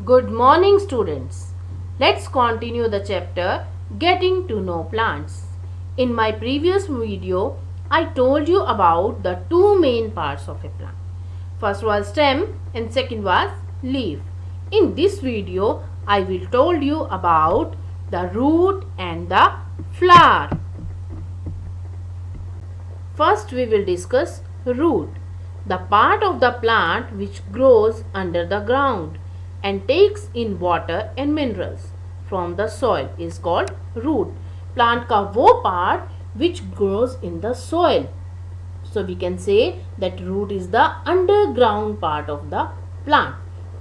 Good morning, students. Let's continue the chapter Getting to Know Plants. In my previous video, I told you about the two main parts of a plant. First was stem and second was leaf. In this video, I will told you about the root and the flower. First, we will discuss root, the part of the plant which grows under the ground and takes in water and minerals from the soil is called root. Plant का वो part which grows in the soil. So we can say that root is the underground part of the plant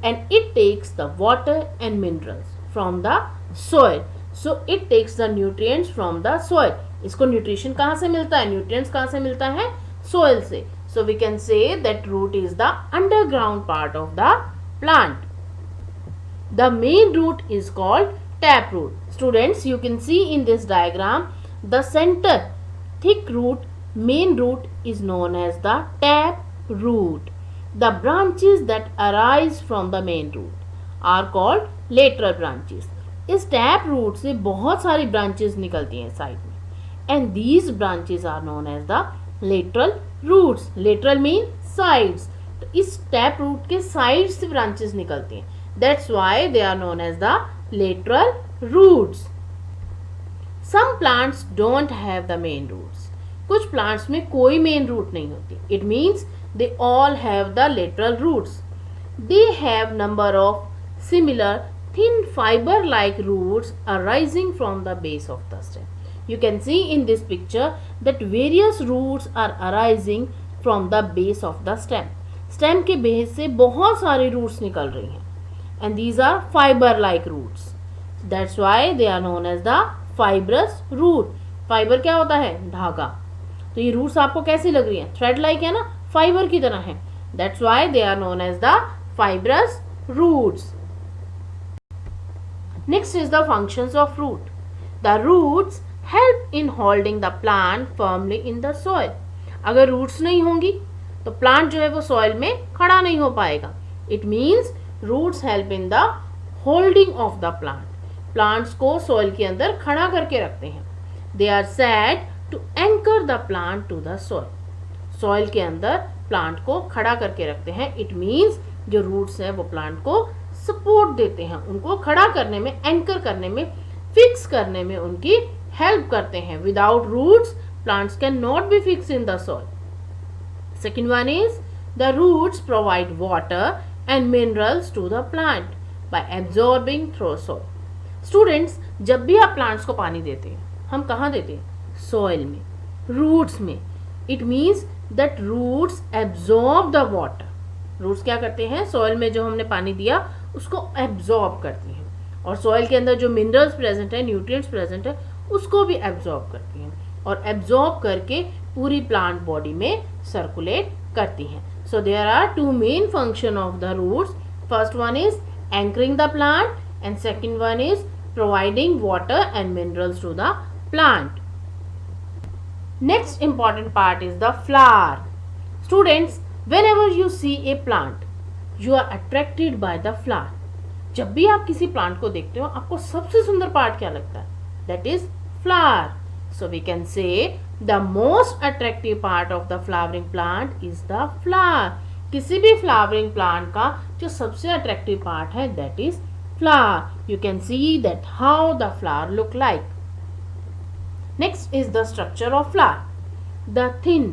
and it takes the water and minerals from the soil. So it takes the nutrients from the soil. इसको nutrition कहाँ से मिलता है, nutrients कहाँ से मिलता है, soil से. So we can say that root is the underground part of the plant. The main root is called taproot. Students, you can see in this diagram the center thick root, main root is known as the taproot. The branches that arise from the main root are called lateral branches. इस tap root से बहुत सारी branches निकलती हैं side में and these branches are known as the lateral roots. Lateral mean sides. तो इस tap root के साइड से ब्रांचेस निकलती हैं. That's why they are known as the lateral roots. Some plants don't have the main roots. कुछ plants में कोई main root नहीं होती. It means they all have the lateral roots. They have number of similar thin fiber-like roots arising from the base of the stem. You can see in this picture that various roots are arising from the base of the stem. Stem के base से बहुत सारी roots निकल रही हैं. And these are fiber-like roots. That's why they are known as the fibrous root. Fiber क्या होता है, धागा. तो ये roots आपको कैसी लग रही हैं, thread-like है ना, fiber की तरह है. That's why they are known as the fibrous roots. Next is the functions of root. The roots help in holding the plant firmly in the soil. अगर roots नहीं होंगी तो plant जो है वो soil में खड़ा नहीं हो पाएगा. It means roots help in the holding of the plant. Plants को सॉइल के अंदर खड़ा करके रखते हैं. They are set to anchor the plant to the soil. Soil के अंदर प्लांट को खड़ा करके रखते हैं. इट मीन्स जो रूट्स हैं वो प्लांट को सपोर्ट देते हैं, उनको खड़ा करने में, एंकर करने में, फिक्स करने में उनकी हेल्प करते हैं. Without roots plants can not be fix in the soil. Second one is the roots provide water and minerals to the plant by absorbing through soil. Students, जब भी आप plants को पानी देते हैं, हम कहाँ देते हैं, soil में, roots में. It means that roots absorb the water. Roots क्या करते हैं, soil में जो हमने पानी दिया उसको absorb करती हैं और soil के अंदर जो minerals present है, nutrients present है, उसको भी absorb करती हैं और absorb करके पूरी plant body में circulate करती हैं. So there are two main function of the roots. First one is anchoring the plant and second one is providing water and minerals to the plant. Next important part is the flower. Students, whenever you see a plant, you are attracted by the flower. जब भी आप किसी plant को देखते हो आपको सबसे सुंदर part क्या लगता है? That is flower. So we can say the most attractive part of the flowering plant is the flower. किसी भी flowering plant का जो सबसे attractive part है that is flower. You can see that how the flower look like. Next is the structure of flower. The thin,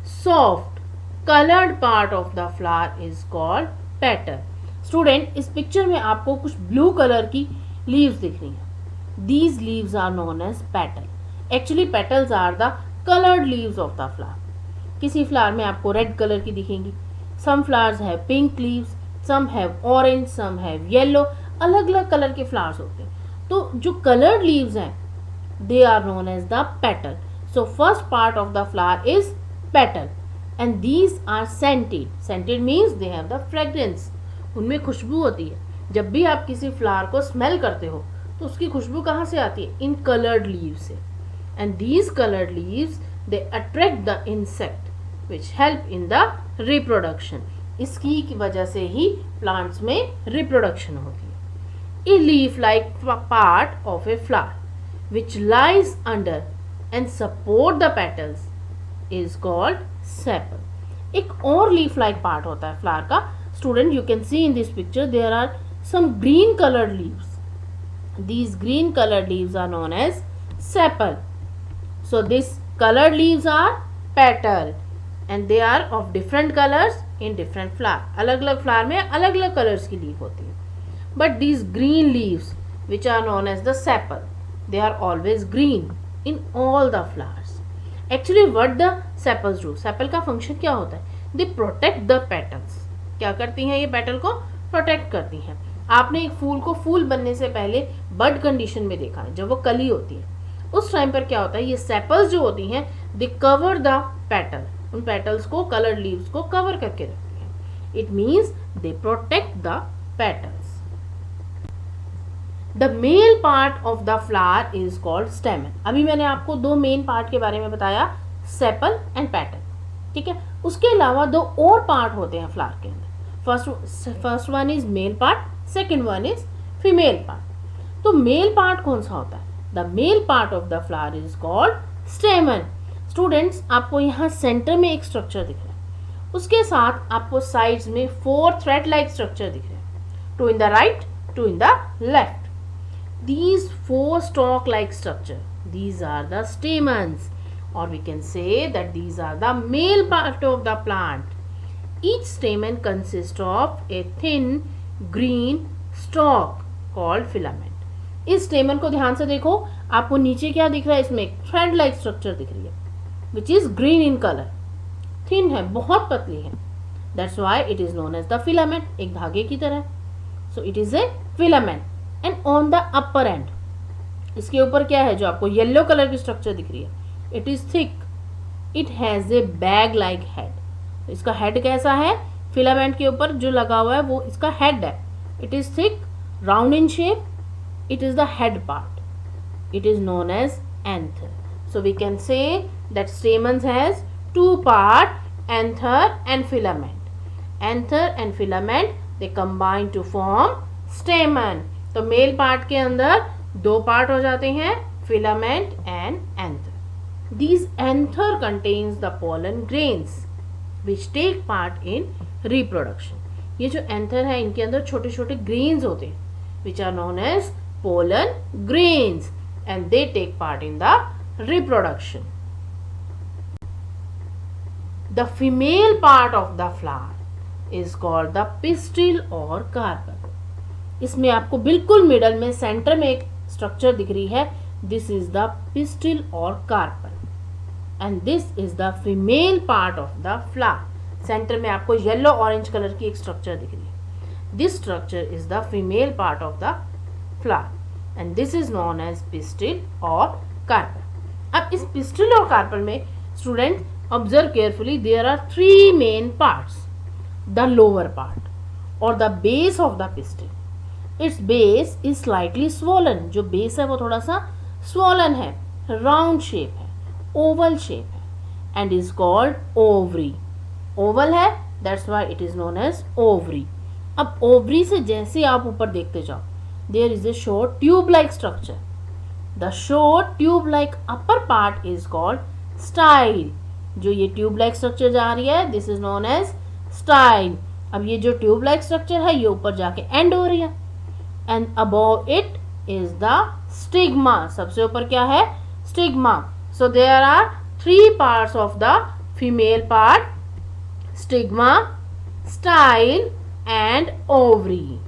soft, colored part of the flower is called petal. Student, इस picture में आपको कुछ blue color की leaves दिख रही हैं. These leaves are known as petal. Actually petals are the colored leaves of the flower. किसी flower में आपको red color की दिखेंगी. Some flowers have pink leaves, some have orange, some have yellow. अलग अलग color के flowers होते हैं. तो जो colored leaves हैं they are known as the petal. So first part of the flower is petal and these are scented. Scented means they have the fragrance. उनमें खुशबू होती है. जब भी आप किसी flower को smell करते हो तो उसकी खुशबू कहाँ से आती है, इन colored leaves से. And these colored leaves they attract the insect which help in the reproduction. इसकी वजह से ही plants में reproduction होती है. a leaf-like part of a flower which lies under and support the petals is called sepal. एक और leaf-like part होता है flower का. Student, you can see in this picture there are some green colored leaves. These green colored leaves are known as sepal. So these colored leaves are petal and they are of different colors in different flower. अलग अलग flower में अलग अलग colors की leaf होती है. But these green leaves which are known as the sepal, they are always green in all the flowers. Actually what the sepals do? Sepal का function क्या होता है? They protect the petals. क्या करती हैं ये पेटल को? प्रोटेक्ट करती हैं. आपने एक फूल को फूल बनने से पहले बड कंडीशन में देखा है, जब वो कली होती है उस टाइम पर क्या होता है, ये सेपल्स जो होती हैं दे कवर द पेटल, उन पेटल्स को कलर्ड लीव्स को कवर करके रखती हैं. It means they protect the petals. The male part of the flower is called स्टेमन. अभी मैंने आपको दो मेन पार्ट के बारे में बताया, सेपल एंड पेटल. ठीक है, उसके अलावा दो और पार्ट होते हैं फ्लावर के अंदर. First one is male part, second one is female part. तो मेल पार्ट कौन सा होता है? The male part of the flower is called स्टेमन. Students, आपको यहाँ सेंटर में एक स्ट्रक्चर दिख रहा है, उसके साथ आपको साइड्स में 4 थ्रेड लाइक स्ट्रक्चर दिख रहे हैं, 2 in the right, 2 in the left. These 4 stalk like structure, these are the stamens, or we can say that these are the male part of the plant. Each stamen consists of a thin green stalk called filament. इस स्टेमन को ध्यान से देखो, आपको नीचे क्या दिख रहा है, इसमें एक थ्रेड लाइक स्ट्रक्चर दिख रही है which is green in color. Thin है, बहुत पतली है, that's why it is known as the filament, एक धागे की तरह. So it is a filament. And on the upper and, इसके ऊपर क्या है जो आपको येलो कलर की स्ट्रक्चर दिख रही है, it is thick, it has a bag like head. इसका हेड कैसा है? फिलामेंट के ऊपर जो लगा हुआ है वो इसका हेड है. It is thick, round in shape, it is the head part. It is known as anther. So we can say that stamens has 2 part, anther and filament. Anther and filament they combine to form stamen. तो male part के अंदर 2 part हो जाते हैं, filament and anther. These anther contains the pollen grains which take part in reproduction. ये जो anther है इनके अंदर छोटे छोटे ग्रेन्स होते हैं which are known as pollen grains and they take part in the reproduction. The female part of the flower is called the pistil और कार्पल. इसमें आपको बिल्कुल मिडल में सेंटर में एक स्ट्रक्चर दिख रही है, दिस इज द पिस्टिल और carpal and this is the female part of the flower. Centre में आपको येलो ऑरेंज कलर की एक स्ट्रक्चर दिख रही है, this structure is the female part of the flower and this is known as pistil और carpel. अब इस पिस्टिल और कार्पल में student observe carefully, there are 3 main parts. The lower part और the base of the pistil, its base is slightly swollen. जो base है वो थोड़ा सा स्वोलन है, राउंड शेप है, ओवल शेप है and is called ovary. Oval है, that's why it is known as ovary. अब ओवरी से जैसे आप ऊपर देखते जाओ, there is a short tube like structure. The short tube like upper part is called style. जो ये ट्यूब लाइक स्ट्रक्चर जा रही है, this is known as style. अब ये जो ट्यूब लाइक स्ट्रक्चर है ये ऊपर जाके एंड हो रही है and above it is the stigma. सबसे ऊपर क्या है? Stigma. So there are 3 parts of the female part: stigma, style and ovary.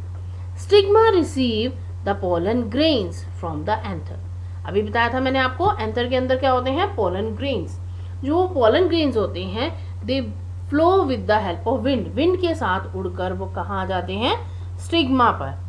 Stigma receive the pollen grains from the anther. अभी बताया था मैंने आपको, एंथर के अंदर क्या होते हैं? Pollen grains. जो पोलन ग्रेन्स होते हैं they flow with the help of wind. Wind के साथ उड़कर वो कहाँ आ जाते हैं? स्टिग्मा पर.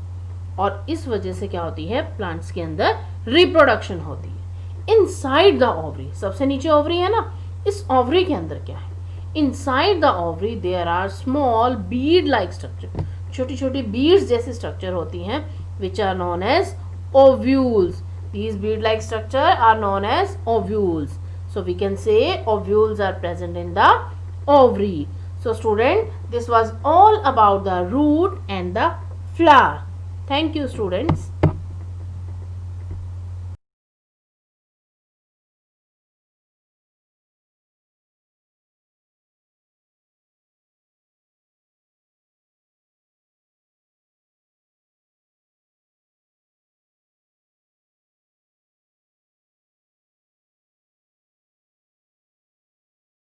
और इस वजह से क्या होती है? प्लांट्स के अंदर रिप्रोडक्शन होती है. इनसाइड द ओवरी, सबसे नीचे ओवरी है ना, इस ओवरी के अंदर क्या है? Inside the ovary there are small bead like structure. छोटी छोटी बीड्स जैसी स्ट्रक्चर होती हैं which are known as ovules. These bead-like structure are known as ovules. So we can say ovules are present in the ovary. So student, this was all about the root and the flower. Thank you, students.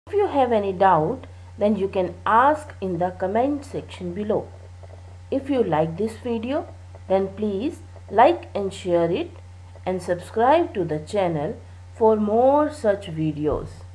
If you have any doubt, then you can ask in the comment section below. If you like this video, then please like and share it and subscribe to the channel for more such videos.